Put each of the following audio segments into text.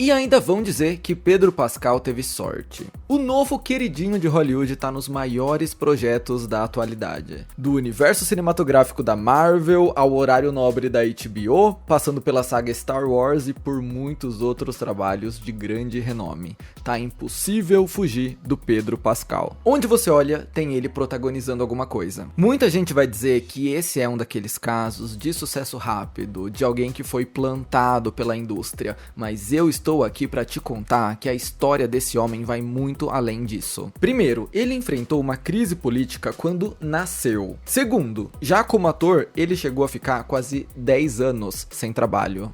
E ainda vão dizer que Pedro Pascal teve sorte. O novo queridinho de Hollywood tá nos maiores projetos da atualidade. Do universo cinematográfico da Marvel ao horário nobre da HBO, passando pela saga Star Wars e por muitos outros trabalhos de grande renome. Tá impossível fugir do Pedro Pascal. Onde você olha, tem ele protagonizando alguma coisa. Muita gente vai dizer que esse é um daqueles casos de sucesso rápido, de alguém que foi plantado pela indústria, mas eu estou aqui para te contar que a história desse homem vai muito além disso. Primeiro, ele enfrentou uma crise política quando nasceu. Segundo, já como ator, ele chegou a ficar quase 10 anos sem trabalho.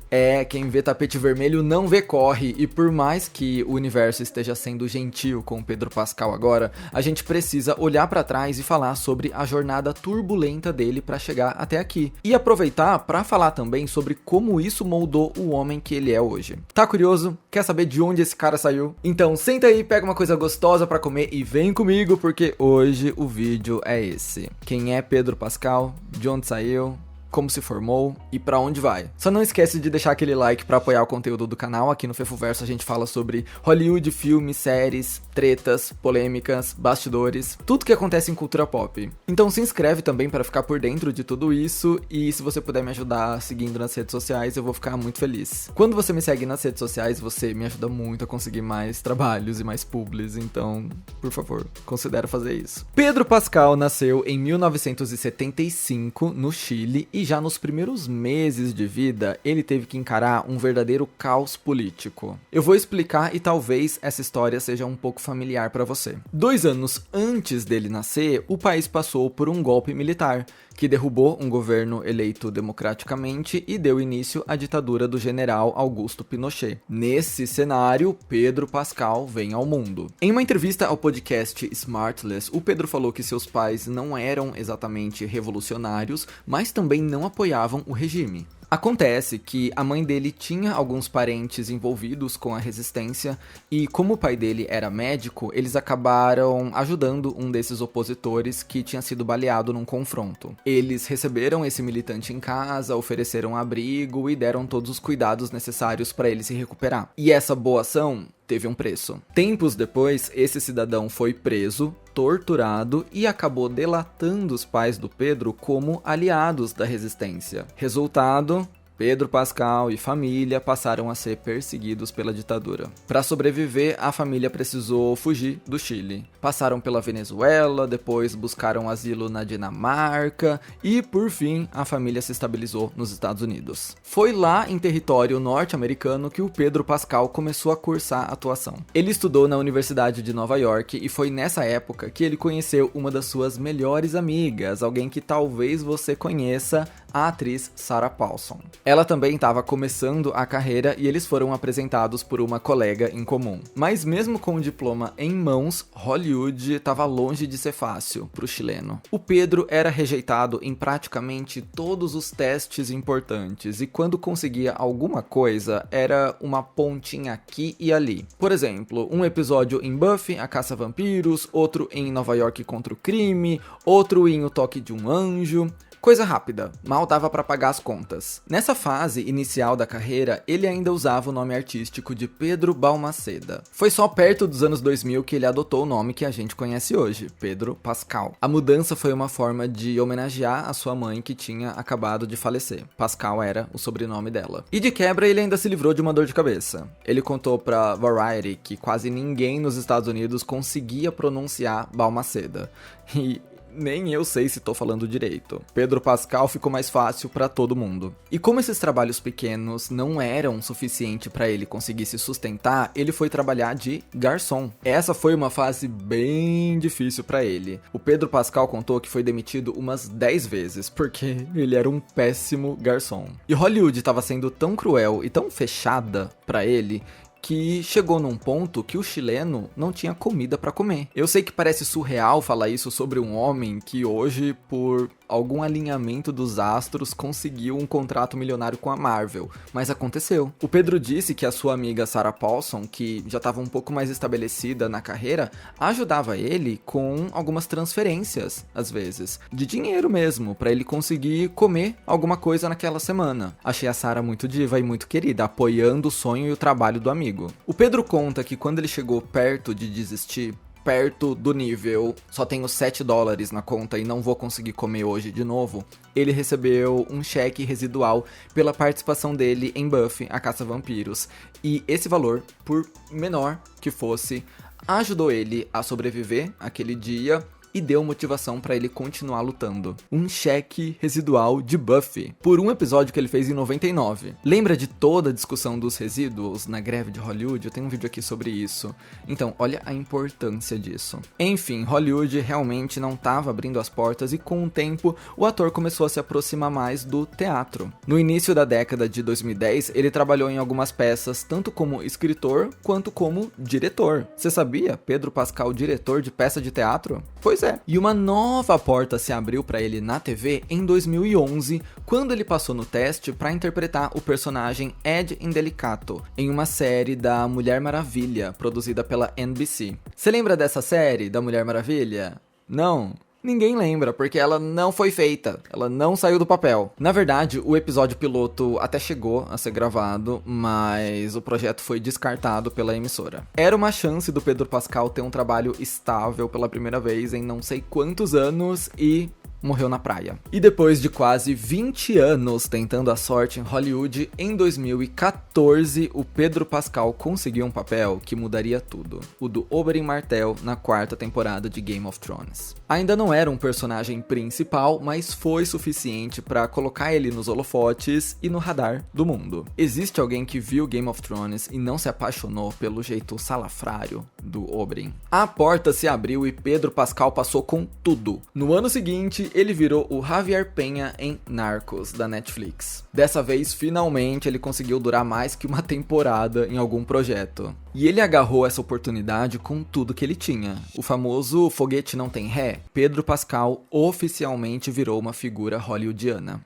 Quem vê tapete vermelho não vê corre, e por mais que o universo esteja sendo gentil com o Pedro Pascal agora, a gente precisa olhar para trás e falar sobre a jornada turbulenta dele para chegar até aqui. E aproveitar para falar também sobre como isso moldou o homem que ele é hoje. Tá curioso? Quer saber de onde esse cara saiu? Então senta aí, pega uma coisa gostosa pra comer e vem comigo, porque hoje o vídeo é esse. Quem é Pedro Pascal? De onde saiu? Como se formou e pra onde vai. Só não esquece de deixar aquele like pra apoiar o conteúdo do canal. Aqui no Fefoverso a gente fala sobre Hollywood, filmes, séries, tretas, polêmicas, bastidores, tudo que acontece em cultura pop. Então se inscreve também para ficar por dentro de tudo isso, e se você puder me ajudar seguindo nas redes sociais, eu vou ficar muito feliz. Quando você me segue nas redes sociais, você me ajuda muito a conseguir mais trabalhos e mais publis, então, por favor, considere fazer isso. Pedro Pascal nasceu em 1975 no Chile, e já nos primeiros meses de vida, ele teve que encarar um verdadeiro caos político. Eu vou explicar e talvez essa história seja um pouco familiar para você. 2 anos antes dele nascer, o país passou por um golpe militar, que derrubou um governo eleito democraticamente e deu início à ditadura do general Augusto Pinochet. Nesse cenário, Pedro Pascal vem ao mundo. Em uma entrevista ao podcast Smartless, o Pedro falou que seus pais não eram exatamente revolucionários, mas também não apoiavam o regime. Acontece que a mãe dele tinha alguns parentes envolvidos com a resistência e, como o pai dele era médico, eles acabaram ajudando um desses opositores que tinha sido baleado num confronto. Eles receberam esse militante em casa, ofereceram abrigo e deram todos os cuidados necessários para ele se recuperar. E essa boa ação teve um preço. Tempos depois, esse cidadão foi preso, torturado e acabou delatando os pais do Pedro como aliados da resistência. Resultado: Pedro Pascal e família passaram a ser perseguidos pela ditadura. Para sobreviver, a família precisou fugir do Chile. Passaram pela Venezuela, depois buscaram asilo na Dinamarca e, por fim, a família se estabilizou nos Estados Unidos. Foi lá em território norte-americano que o Pedro Pascal começou a cursar atuação. Ele estudou na Universidade de Nova York e foi nessa época que ele conheceu uma das suas melhores amigas, alguém que talvez você conheça, a atriz Sarah Paulson. Ela também estava começando a carreira e eles foram apresentados por uma colega em comum. Mas mesmo com o diploma em mãos, Hollywood estava longe de ser fácil para o chileno. O Pedro era rejeitado em praticamente todos os testes importantes e quando conseguia alguma coisa, era uma pontinha aqui e ali. Por exemplo, um episódio em Buffy, a Caça a Vampiros, outro em Nova York contra o Crime, outro em O Toque de um Anjo. Coisa rápida, mal dava para pagar as contas. Nessa fase inicial da carreira, ele ainda usava o nome artístico de Pedro Balmaceda. Foi só perto dos anos 2000 que ele adotou o nome que a gente conhece hoje, Pedro Pascal. A mudança foi uma forma de homenagear a sua mãe que tinha acabado de falecer. Pascal era o sobrenome dela. E de quebra ele ainda se livrou de uma dor de cabeça. Ele contou pra Variety que quase ninguém nos Estados Unidos conseguia pronunciar Balmaceda. E nem eu sei se tô falando direito. Pedro Pascal ficou mais fácil pra todo mundo. E como esses trabalhos pequenos não eram suficiente pra ele conseguir se sustentar, ele foi trabalhar de garçom. Essa foi uma fase bem difícil pra ele. O Pedro Pascal contou que foi demitido umas 10 vezes, porque ele era um péssimo garçom. E Hollywood tava sendo tão cruel e tão fechada pra ele, que chegou num ponto que o chileno não tinha comida pra comer. Eu sei que parece surreal falar isso sobre um homem que hoje, por algum alinhamento dos astros, conseguiu um contrato milionário com a Marvel, mas aconteceu. O Pedro disse que a sua amiga Sarah Paulson, que já estava um pouco mais estabelecida na carreira, ajudava ele com algumas transferências, às vezes, de dinheiro mesmo, para ele conseguir comer alguma coisa naquela semana. Achei a Sarah muito diva e muito querida, apoiando o sonho e o trabalho do amigo. O Pedro conta que quando ele chegou perto de desistir, perto do nível só tenho $7 na conta e não vou conseguir comer hoje de novo, ele recebeu um cheque residual pela participação dele em Buffy, a Caça-Vampiros. E esse valor, por menor que fosse, ajudou ele a sobreviver aquele dia e deu motivação pra ele continuar lutando. Um cheque residual de Buffy, por um episódio que ele fez em 99. Lembra de toda a discussão dos resíduos na greve de Hollywood? Eu tenho um vídeo aqui sobre isso. Então, olha a importância disso. Enfim, Hollywood realmente não estava abrindo as portas e com o tempo o ator começou a se aproximar mais do teatro. No início da década de 2010, ele trabalhou em algumas peças, tanto como escritor quanto como diretor. Você sabia? Pedro Pascal, diretor de peça de teatro? Pois é. E uma nova porta se abriu para ele na TV em 2011, quando ele passou no teste para interpretar o personagem Ed Indelicato em uma série da Mulher Maravilha, produzida pela NBC. Você lembra dessa série da Mulher Maravilha? Não? Ninguém lembra, porque ela não foi feita, ela não saiu do papel. Na verdade, o episódio piloto até chegou a ser gravado, mas o projeto foi descartado pela emissora. Era uma chance do Pedro Pascal ter um trabalho estável pela primeira vez em não sei quantos anos e morreu na praia. E depois de quase 20 anos tentando a sorte em Hollywood, em 2014, o Pedro Pascal conseguiu um papel que mudaria tudo. O do Oberyn Martell na 4ª temporada de Game of Thrones. Ainda não era um personagem principal, mas foi suficiente para colocar ele nos holofotes e no radar do mundo. Existe alguém que viu Game of Thrones e não se apaixonou pelo jeito salafrário do Oberyn? A porta se abriu e Pedro Pascal passou com tudo. No ano seguinte, ele virou o Javier Peña em Narcos, da Netflix. Dessa vez, finalmente, ele conseguiu durar mais que uma temporada em algum projeto. E ele agarrou essa oportunidade com tudo que ele tinha. O famoso foguete não tem ré. Pedro Pascal oficialmente virou uma figura hollywoodiana.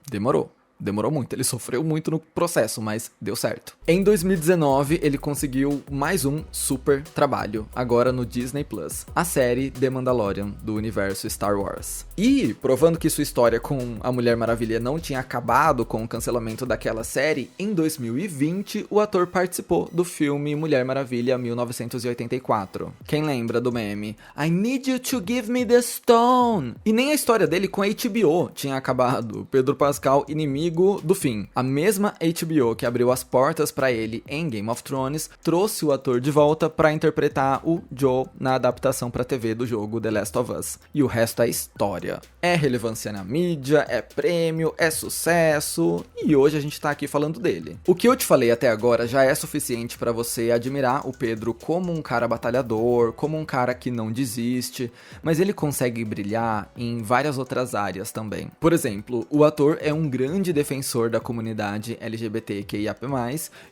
Demorou muito, ele sofreu muito no processo, mas deu certo. Em 2019, ele conseguiu mais um super trabalho, agora no Disney Plus, a série The Mandalorian, do universo Star Wars. E, provando que sua história com a Mulher Maravilha não tinha acabado com o cancelamento daquela série, em 2020, o ator participou do filme Mulher Maravilha 1984. Quem lembra do meme? I need you to give me the stone! E nem a história dele com a HBO tinha acabado. Pedro Pascal, inimigo do fim. A mesma HBO que abriu as portas para ele em Game of Thrones trouxe o ator de volta para interpretar o Joe na adaptação para TV do jogo The Last of Us. E o resto é história. É relevância na mídia, é prêmio, é sucesso e hoje a gente tá aqui falando dele. O que eu te falei até agora já é suficiente para você admirar o Pedro como um cara batalhador, como um cara que não desiste, mas ele consegue brilhar em várias outras áreas também. Por exemplo, o ator é um grande defensor da comunidade LGBTQIAP+,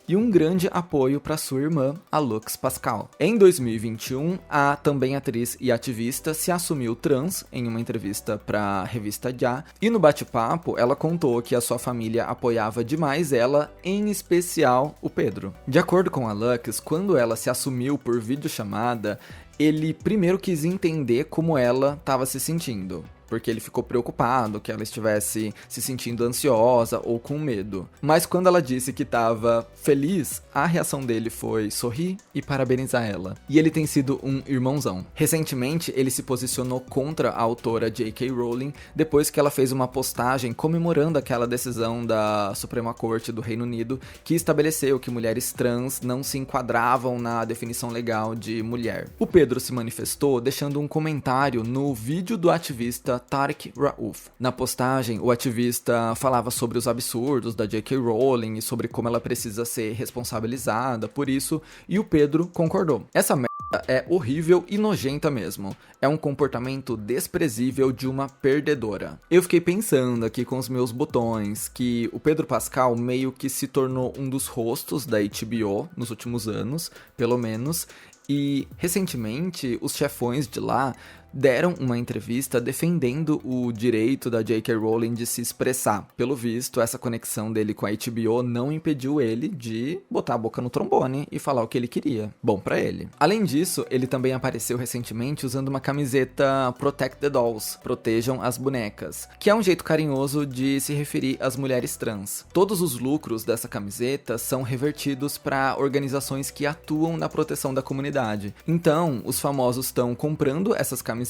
e um grande apoio para sua irmã, a Lux Pascal. Em 2021, a também atriz e ativista se assumiu trans em uma entrevista para a revista Já, e no bate-papo ela contou que a sua família apoiava demais ela, em especial o Pedro. De acordo com a Lux, quando ela se assumiu por videochamada, ele primeiro quis entender como ela estava se sentindo, porque ele ficou preocupado que ela estivesse se sentindo ansiosa ou com medo. Mas quando ela disse que estava feliz, a reação dele foi sorrir e parabenizar ela. E ele tem sido um irmãozão. Recentemente, ele se posicionou contra a autora J.K. Rowling depois que ela fez uma postagem comemorando aquela decisão da Suprema Corte do Reino Unido que estabeleceu que mulheres trans não se enquadravam na definição legal de mulher. O Pedro se manifestou deixando um comentário no vídeo do ativista Tariq Rauf. Na postagem, o ativista falava sobre os absurdos da J.K. Rowling e sobre como ela precisa ser responsabilizada por isso, e o Pedro concordou. Essa merda é horrível e nojenta mesmo. É um comportamento desprezível de uma perdedora. Eu fiquei pensando aqui com os meus botões que o Pedro Pascal meio que se tornou um dos rostos da HBO nos últimos anos, pelo menos, E, recentemente, os chefões de lá deram uma entrevista defendendo o direito da J.K. Rowling de se expressar. Pelo visto, essa conexão dele com a HBO não impediu ele de botar a boca no trombone e falar o que ele queria. Bom pra ele. Além disso, ele também apareceu recentemente usando uma camiseta Protect the Dolls, protejam as bonecas, que é um jeito carinhoso de se referir às mulheres trans. Todos os lucros dessa camiseta são revertidos para organizações que atuam na proteção da comunidade. Então, os famosos estão comprando essas camisetas,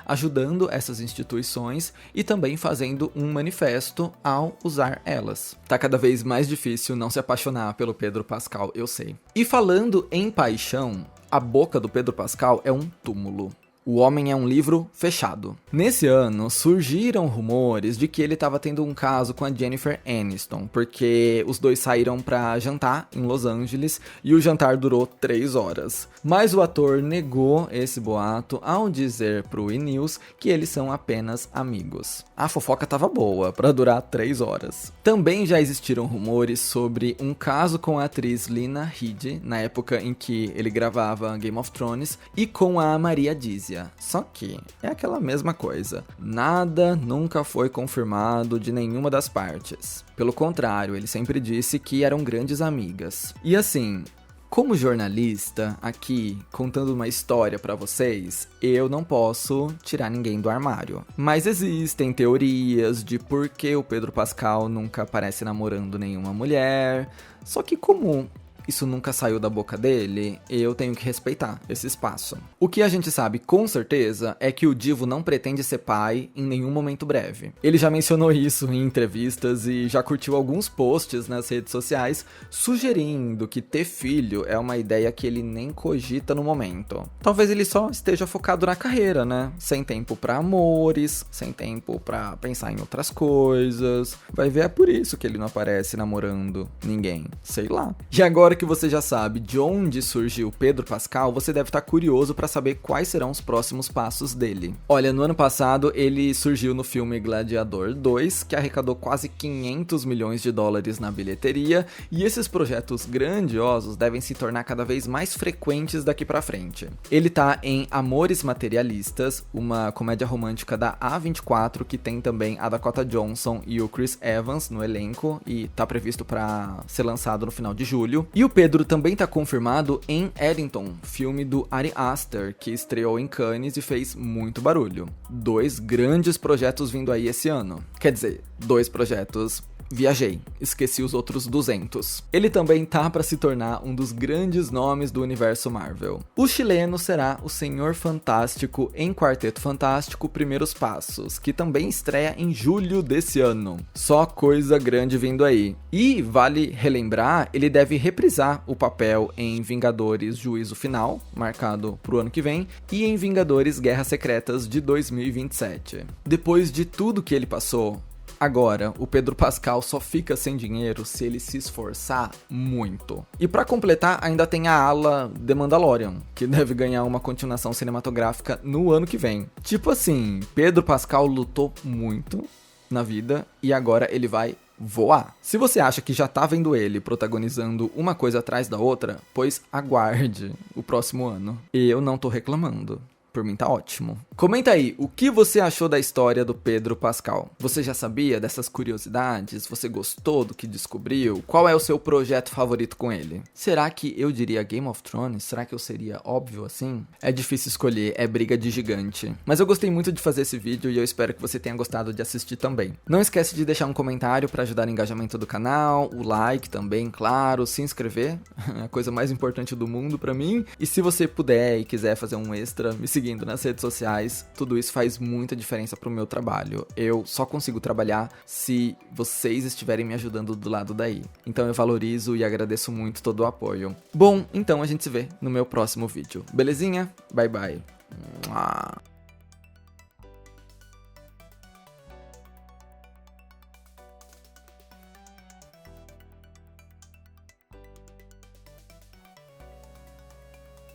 ajudando essas instituições e também fazendo um manifesto ao usar elas. Tá cada vez mais difícil não se apaixonar pelo Pedro Pascal, eu sei. E falando em paixão, a boca do Pedro Pascal é um túmulo. O Homem é um livro fechado. Nesse ano, surgiram rumores de que ele estava tendo um caso com a Jennifer Aniston, porque os dois saíram para jantar em Los Angeles e o jantar durou 3 horas. Mas o ator negou esse boato ao dizer pro E! News que eles são apenas amigos. A fofoca tava boa para durar 3 horas. Também já existiram rumores sobre um caso com a atriz Lena Headey, na época em que ele gravava Game of Thrones, e com a Maria Dizia. Só que é aquela mesma coisa. Nada nunca foi confirmado de nenhuma das partes. Pelo contrário, ele sempre disse que eram grandes amigas. E assim, como jornalista, aqui, contando uma história pra vocês, eu não posso tirar ninguém do armário. Mas existem teorias de por que o Pedro Pascal nunca aparece namorando nenhuma mulher. Só que como isso nunca saiu da boca dele, eu tenho que respeitar esse espaço. O que a gente sabe com certeza é que o Divo não pretende ser pai em nenhum momento breve. Ele já mencionou isso em entrevistas e já curtiu alguns posts nas redes sociais sugerindo que ter filho é uma ideia que ele nem cogita no momento. Talvez ele só esteja focado na carreira, né? Sem tempo pra amores, sem tempo pra pensar em outras coisas. Vai ver, é por isso que ele não aparece namorando ninguém. Sei lá. E agora que você já sabe de onde surgiu Pedro Pascal, você deve estar curioso para saber quais serão os próximos passos dele. Olha, no ano passado ele surgiu no filme Gladiador 2, que arrecadou quase 500 milhões de dólares na bilheteria, e esses projetos grandiosos devem se tornar cada vez mais frequentes daqui para frente. Ele tá em Amores Materialistas, uma comédia romântica da A24 que tem também a Dakota Johnson e o Chris Evans no elenco e tá previsto para ser lançado no final de julho. E o Pedro também tá confirmado em Eddington, filme do Ari Aster, que estreou em Cannes e fez muito barulho. 2 grandes projetos vindo aí esse ano. Quer dizer, 2 projetos. Viajei, esqueci os outros 200. Ele também tá para se tornar um dos grandes nomes do universo Marvel. O chileno será o Senhor Fantástico em Quarteto Fantástico Primeiros Passos, que também estreia em julho desse ano. Só coisa grande vindo aí. E, vale relembrar, ele deve reprisar o papel em Vingadores Juízo Final, marcado pro ano que vem, e em Vingadores Guerras Secretas de 2027. Depois de tudo que ele passou, agora, o Pedro Pascal só fica sem dinheiro se ele se esforçar muito. E pra completar, ainda tem a ala The Mandalorian, que deve ganhar uma continuação cinematográfica no ano que vem. Tipo assim, Pedro Pascal lutou muito na vida e agora ele vai voar. Se você acha que já tá vendo ele protagonizando uma coisa atrás da outra, pois aguarde o próximo ano. Eu não tô reclamando. Por mim tá ótimo. Comenta aí, o que você achou da história do Pedro Pascal? Você já sabia dessas curiosidades? Você gostou do que descobriu? Qual é o seu projeto favorito com ele? Será que eu diria Game of Thrones? Será que eu seria óbvio assim? É difícil escolher, é briga de gigante. Mas eu gostei muito de fazer esse vídeo e eu espero que você tenha gostado de assistir também. Não esquece de deixar um comentário para ajudar no engajamento do canal, o like também, claro, se inscrever, é a coisa mais importante do mundo pra mim. E se você puder e quiser fazer um extra, me seguindo nas redes sociais, tudo isso faz muita diferença pro meu trabalho. Eu só consigo trabalhar se vocês estiverem me ajudando do lado daí. Então eu valorizo e agradeço muito todo o apoio. Bom, então a gente se vê no meu próximo vídeo. Belezinha? Bye bye.